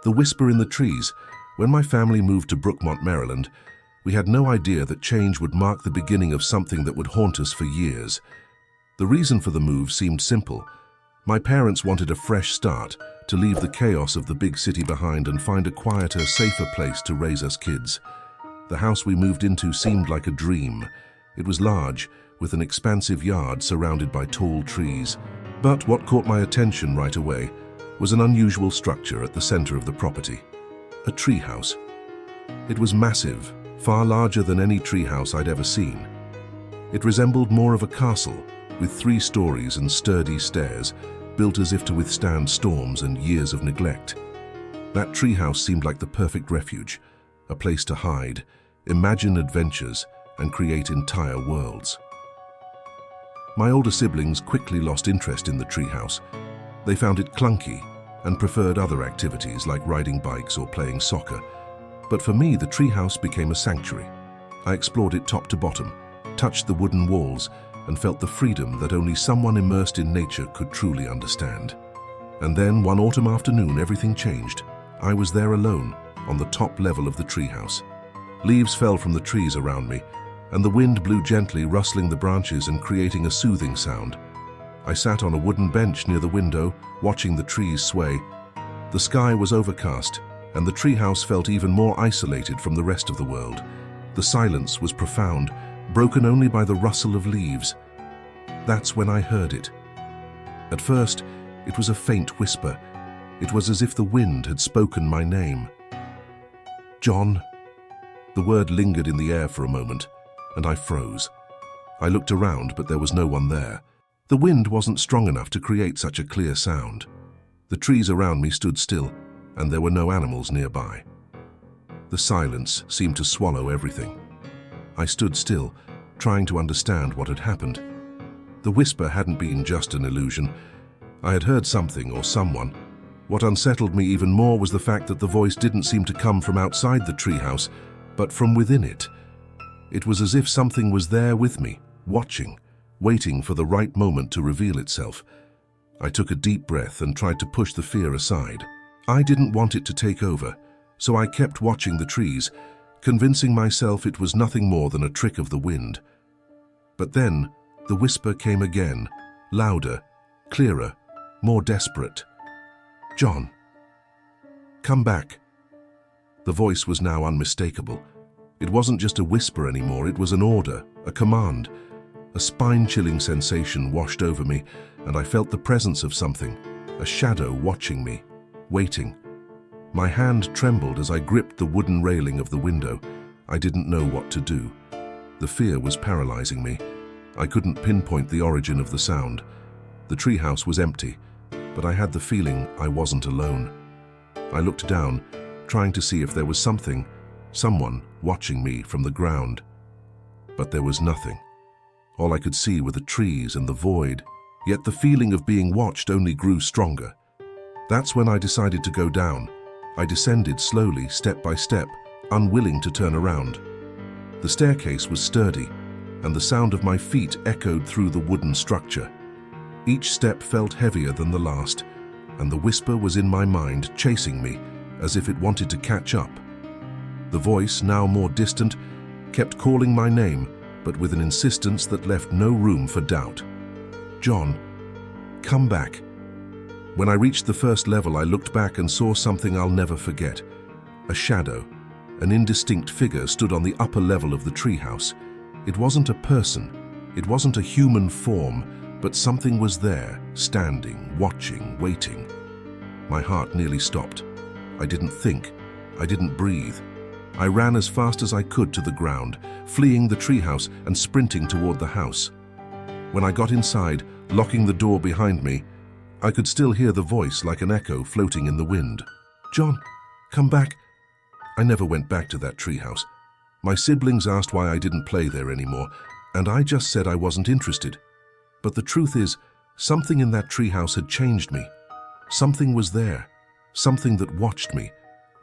The whisper in the trees. When my family moved to Brookmont, Maryland, we had no idea that change would mark the beginning of something that would haunt us for years. The reason for the move seemed simple. My parents wanted a fresh start, to leave the chaos of the big city behind and find a quieter, safer place to raise us kids. The house we moved into seemed like a dream. It was large, with an expansive yard surrounded by tall trees. But what caught my attention right away was an unusual structure at the center of the property. A treehouse. It was massive, far larger than any treehouse I'd ever seen. It resembled more of a castle, with 3 stories and sturdy stairs, built as if to withstand storms and years of neglect. That treehouse seemed like the perfect refuge, a place to hide, imagine adventures, and create entire worlds. My older siblings quickly lost interest in the treehouse. They found it clunky and preferred other activities like riding bikes or playing soccer. But for me, the treehouse became a sanctuary. I explored it top to bottom, touched the wooden walls, and felt the freedom that only someone immersed in nature could truly understand. And then, one autumn afternoon, everything changed. I was there alone, on the top level of the treehouse. Leaves fell from the trees around me, and the wind blew gently, rustling the branches and creating a soothing sound. I sat on a wooden bench near the window, watching the trees sway. The sky was overcast, and the treehouse felt even more isolated from the rest of the world. The silence was profound, broken only by the rustle of leaves. That's when I heard it. At first, it was a faint whisper. It was as if the wind had spoken my name. John. The word lingered in the air for a moment, and I froze. I looked around, but there was no one there. The wind wasn't strong enough to create such a clear sound. The trees around me stood still, and there were no animals nearby. The silence seemed to swallow everything. I stood still, trying to understand what had happened. The whisper hadn't been just an illusion. I had heard something or someone. What unsettled me even more was the fact that the voice didn't seem to come from outside the treehouse, but from within it. It was as if something was there with me, watching, waiting for the right moment to reveal itself. I took a deep breath and tried to push the fear aside. I didn't want it to take over, so I kept watching the trees, convincing myself it was nothing more than a trick of the wind. But then, the whisper came again, louder, clearer, more desperate. John. Come back. The voice was now unmistakable. It wasn't just a whisper anymore, it was an order, a command. A spine-chilling sensation washed over me, and I felt the presence of something, a shadow watching me, waiting. My hand trembled as I gripped the wooden railing of the window. I didn't know what to do. The fear was paralyzing me. I couldn't pinpoint the origin of the sound. The treehouse was empty, but I had the feeling I wasn't alone. I looked down, trying to see if there was someone watching me from the ground. But there was nothing. All I could see were the trees and the void, yet the feeling of being watched only grew stronger. That's when I decided to go down. I descended slowly, step by step, unwilling to turn around. The staircase was sturdy, and the sound of my feet echoed through the wooden structure. Each step felt heavier than the last, and the whisper was in my mind, chasing me, as if it wanted to catch up. The voice, now more distant, kept calling my name, but with an insistence that left no room for doubt. John, come back. When I reached the first level, I looked back and saw something I'll never forget. A shadow, an indistinct figure stood on the upper level of the treehouse. It wasn't a person, it wasn't a human form, but something was there, standing, watching, waiting. My heart nearly stopped. I didn't think, I didn't breathe. I ran as fast as I could to the ground, fleeing the treehouse and sprinting toward the house. When I got inside, locking the door behind me, I could still hear the voice like an echo floating in the wind. John, come back. I never went back to that treehouse. My siblings asked why I didn't play there anymore, and I just said I wasn't interested. But the truth is, something in that treehouse had changed me. Something was there, something that watched me,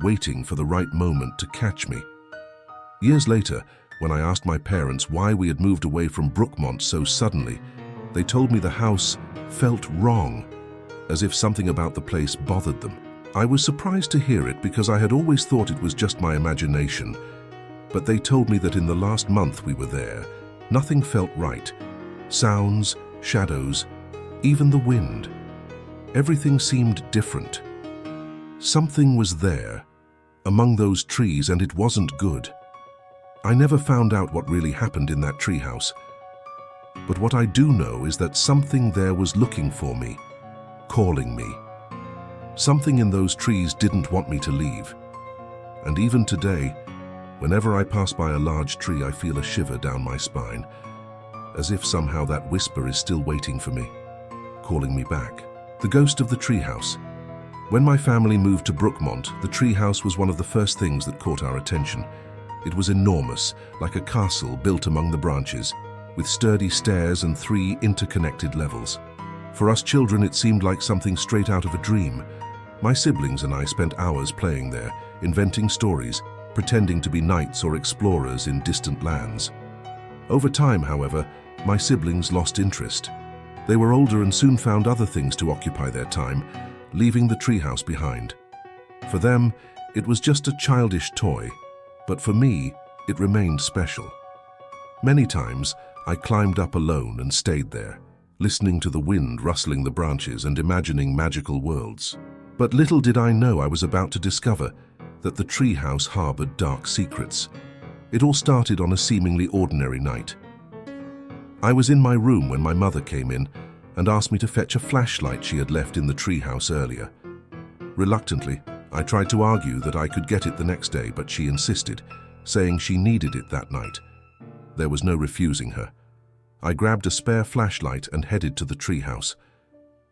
waiting for the right moment to catch me. Years later, when I asked my parents why we had moved away from Brookmont so suddenly, they told me the house felt wrong, as if something about the place bothered them. I was surprised to hear it because I had always thought it was just my imagination, but they told me that in the last month we were there, nothing felt right. Sounds, shadows, even the wind. Everything seemed different. Something was there, among those trees, and it wasn't good. I never found out what really happened in that treehouse. But what I do know is that something there was looking for me, calling me. Something in those trees didn't want me to leave. And even today, whenever I pass by a large tree, I feel a shiver down my spine, as if somehow that whisper is still waiting for me, calling me back. The ghost of the treehouse. When my family moved to Brookmont, the treehouse was one of the first things that caught our attention. It was enormous, like a castle built among the branches, with sturdy stairs and 3 interconnected levels. For us children, it seemed like something straight out of a dream. My siblings and I spent hours playing there, inventing stories, pretending to be knights or explorers in distant lands. Over time, however, my siblings lost interest. They were older and soon found other things to occupy their time, leaving the treehouse behind. For them, it was just a childish toy, but for me, it remained special. Many times, I climbed up alone and stayed there, listening to the wind rustling the branches and imagining magical worlds. But little did I know I was about to discover that the treehouse harbored dark secrets. It all started on a seemingly ordinary night. I was in my room when my mother came in and asked me to fetch a flashlight she had left in the treehouse earlier. Reluctantly, I tried to argue that I could get it the next day, but she insisted, saying she needed it that night. There was no refusing her. I grabbed a spare flashlight and headed to the treehouse.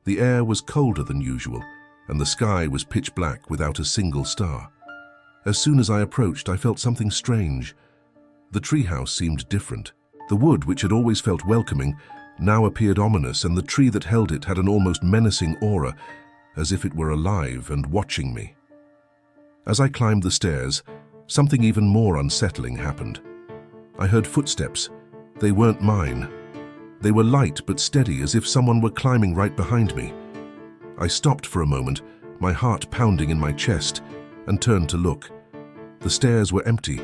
The air was colder than usual, and the sky was pitch black without a single star. As soon as I approached, I felt something strange. The treehouse seemed different. The wood, which had always felt welcoming, now appeared ominous, and the tree that held it had an almost menacing aura, as if it were alive and watching me. As I climbed the stairs, something even more unsettling happened. I heard footsteps. They weren't mine. They were light but steady, as if someone were climbing right behind me. I stopped for a moment, my heart pounding in my chest, and turned to look. The stairs were empty.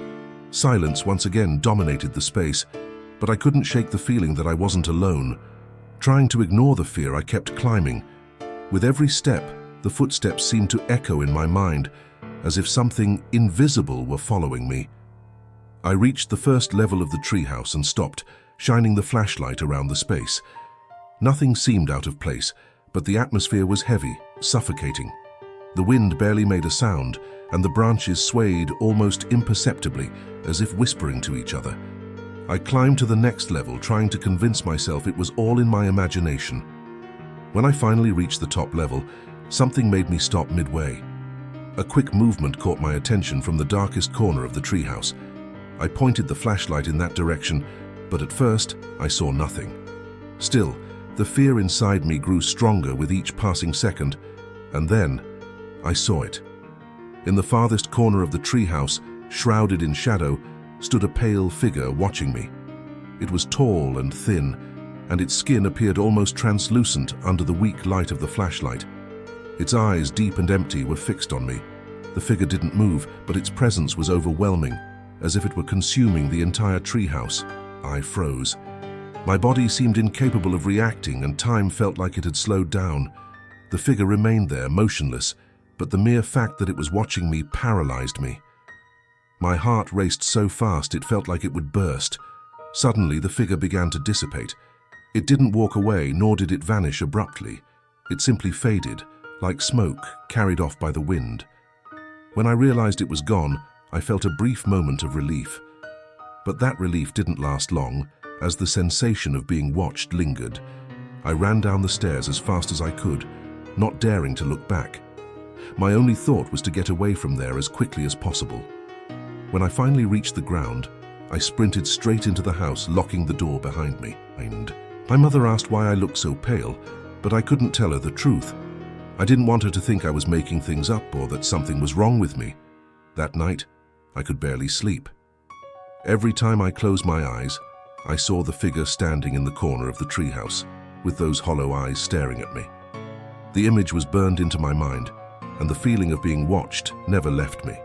Silence once again dominated the space, but I couldn't shake the feeling that I wasn't alone. Trying to ignore the fear, I kept climbing. With every step, the footsteps seemed to echo in my mind, as if something invisible were following me. I reached the first level of the treehouse and stopped, shining the flashlight around the space. Nothing seemed out of place, but the atmosphere was heavy, suffocating. The wind barely made a sound, and the branches swayed almost imperceptibly, as if whispering to each other. I climbed to the next level, trying to convince myself it was all in my imagination. When I finally reached the top level, something made me stop midway. A quick movement caught my attention from the darkest corner of the treehouse. I pointed the flashlight in that direction, but at first, I saw nothing. Still, the fear inside me grew stronger with each passing second, and then I saw it. In the farthest corner of the treehouse, shrouded in shadow, stood a pale figure watching me. It was tall and thin, and its skin appeared almost translucent under the weak light of the flashlight. Its eyes, deep and empty, were fixed on me. The figure didn't move, but its presence was overwhelming, as if it were consuming the entire treehouse. I froze. My body seemed incapable of reacting, and time felt like it had slowed down. The figure remained there, motionless, but the mere fact that it was watching me paralyzed me. My heart raced so fast it felt like it would burst. Suddenly, the figure began to dissipate. It didn't walk away, nor did it vanish abruptly. It simply faded, like smoke carried off by the wind. When I realized it was gone, I felt a brief moment of relief. But that relief didn't last long, as the sensation of being watched lingered. I ran down the stairs as fast as I could, not daring to look back. My only thought was to get away from there as quickly as possible. When I finally reached the ground, I sprinted straight into the house, locking the door behind me. My mother asked why I looked so pale, but I couldn't tell her the truth. I didn't want her to think I was making things up or that something was wrong with me. That night, I could barely sleep. Every time I closed my eyes, I saw the figure standing in the corner of the treehouse, with those hollow eyes staring at me. The image was burned into my mind, and the feeling of being watched never left me.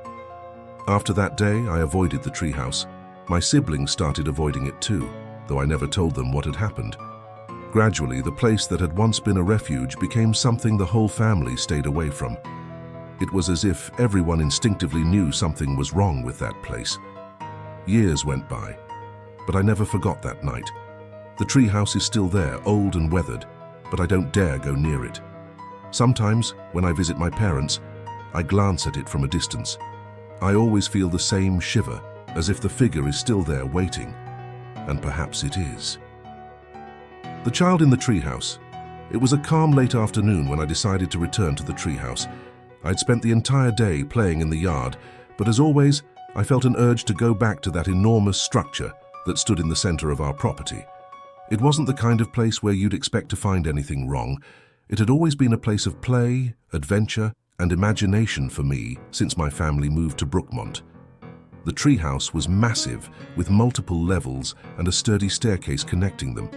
After that day, I avoided the treehouse. My siblings started avoiding it too, though I never told them what had happened. Gradually, the place that had once been a refuge became something the whole family stayed away from. It was as if everyone instinctively knew something was wrong with that place. Years went by, but I never forgot that night. The treehouse is still there, old and weathered, but I don't dare go near it. Sometimes, when I visit my parents, I glance at it from a distance. I always feel the same shiver, as if the figure is still there waiting, and perhaps it is. The child in the treehouse. It was a calm late afternoon when I decided to return to the treehouse. I'd spent the entire day playing in the yard, but as always, I felt an urge to go back to that enormous structure that stood in the center of our property. It wasn't the kind of place where you'd expect to find anything wrong. It had always been a place of play, adventure, and imagination for me since my family moved to Brookmont. The treehouse was massive, with multiple levels and a sturdy staircase connecting them.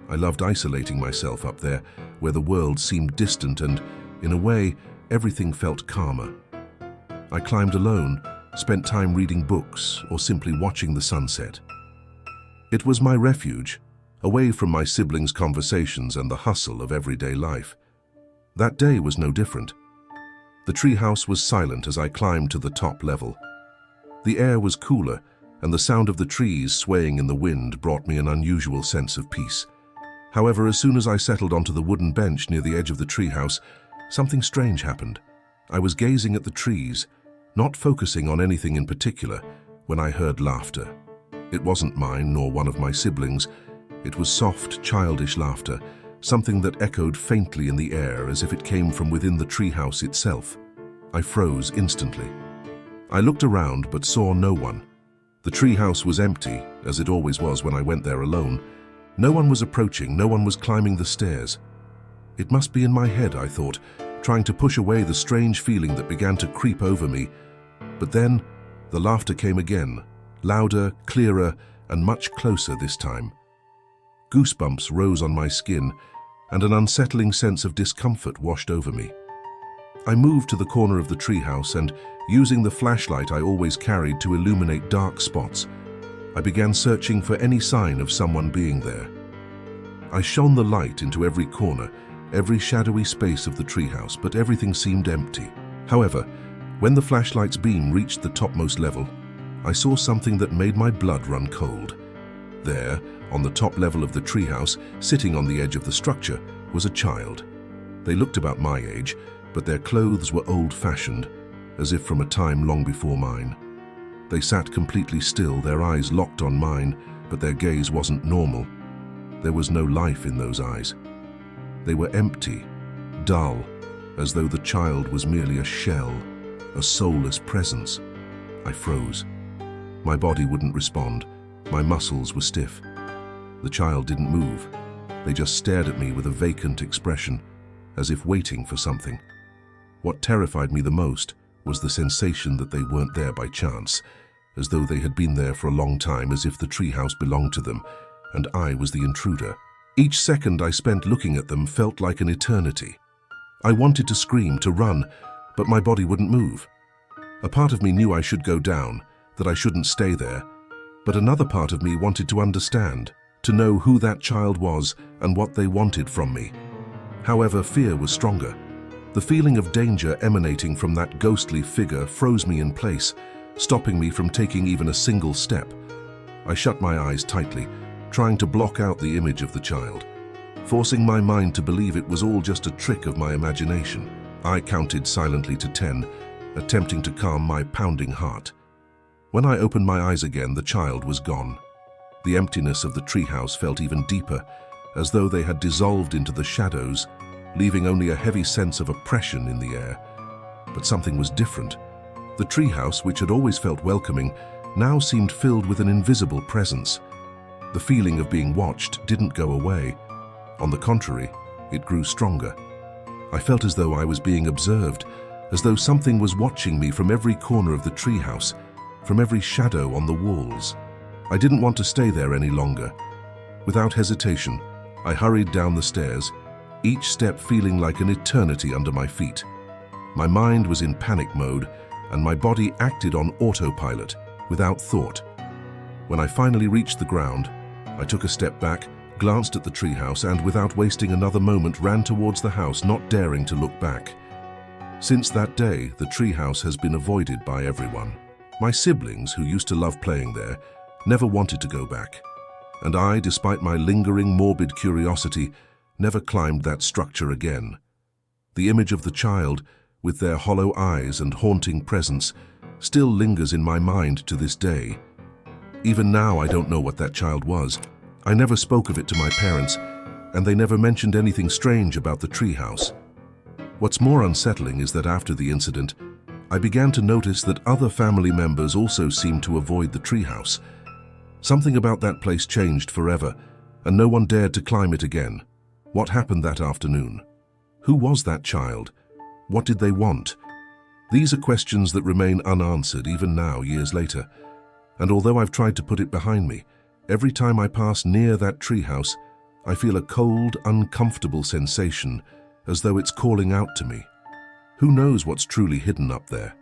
I loved isolating myself up there, where the world seemed distant and, in a way, everything felt calmer. I climbed alone, spent time reading books or simply watching the sunset. It was my refuge, away from my siblings' conversations and the hustle of everyday life. That day was no different. The treehouse was silent as I climbed to the top level. The air was cooler, and the sound of the trees swaying in the wind brought me an unusual sense of peace. However, as soon as I settled onto the wooden bench near the edge of the treehouse, something strange happened. I was gazing at the trees, not focusing on anything in particular, when I heard laughter. It wasn't mine nor one of my siblings. It was soft, childish laughter, something that echoed faintly in the air as if it came from within the treehouse itself. I froze instantly. I looked around but saw no one. The treehouse was empty, as it always was when I went there alone. No one was approaching, no one was climbing the stairs. It must be in my head, I thought, trying to push away the strange feeling that began to creep over me. But then, the laughter came again, louder, clearer, and much closer this time. Goosebumps rose on my skin, and an unsettling sense of discomfort washed over me. I moved to the corner of the treehouse and, using the flashlight I always carried to illuminate dark spots, I began searching for any sign of someone being there. I shone the light into every corner, every shadowy space of the treehouse, but everything seemed empty. However, when the flashlight's beam reached the topmost level, I saw something that made my blood run cold. There, on the top level of the treehouse, sitting on the edge of the structure, was a child. They looked about my age, but their clothes were old-fashioned, as if from a time long before mine. They sat completely still, their eyes locked on mine, but their gaze wasn't normal. There was no life in those eyes. They were empty, dull, as though the child was merely a shell, a soulless presence. I froze. My body wouldn't respond. My muscles were stiff. The child didn't move. They just stared at me with a vacant expression, as if waiting for something. What terrified me the most was the sensation that they weren't there by chance, as though they had been there for a long time, as if the treehouse belonged to them, and I was the intruder. Each second I spent looking at them felt like an eternity. I wanted to scream, to run, but my body wouldn't move. A part of me knew I should go down, that I shouldn't stay there, but another part of me wanted to understand, to know who that child was and what they wanted from me. However, fear was stronger. The feeling of danger emanating from that ghostly figure froze me in place, stopping me from taking even a single step. I shut my eyes tightly, trying to block out the image of the child, forcing my mind to believe it was all just a trick of my imagination. I counted silently to 10, attempting to calm my pounding heart. When I opened my eyes again, the child was gone. The emptiness of the treehouse felt even deeper, as though they had dissolved into the shadows, leaving only a heavy sense of oppression in the air. But something was different. The treehouse, which had always felt welcoming, now seemed filled with an invisible presence. The feeling of being watched didn't go away. On the contrary, it grew stronger. I felt as though I was being observed, as though something was watching me from every corner of the treehouse, from every shadow on the walls. I didn't want to stay there any longer. Without hesitation, I hurried down the stairs, each step feeling like an eternity under my feet. My mind was in panic mode, and my body acted on autopilot, without thought. When I finally reached the ground, I took a step back, glanced at the treehouse, and without wasting another moment ran towards the house, not daring to look back. Since that day, the treehouse has been avoided by everyone. My siblings, who used to love playing there, never wanted to go back. And I, despite my lingering morbid curiosity, never climbed that structure again. The image of the child, with their hollow eyes and haunting presence, still lingers in my mind to this day. Even now, I don't know what that child was. I never spoke of it to my parents, and they never mentioned anything strange about the treehouse. What's more unsettling is that after the incident, I began to notice that other family members also seemed to avoid the treehouse. Something about that place changed forever, and no one dared to climb it again. What happened that afternoon? Who was that child? What did they want? These are questions that remain unanswered even now, years later. And although I've tried to put it behind me, every time I pass near that treehouse, I feel a cold, uncomfortable sensation, as though it's calling out to me. Who knows what's truly hidden up there?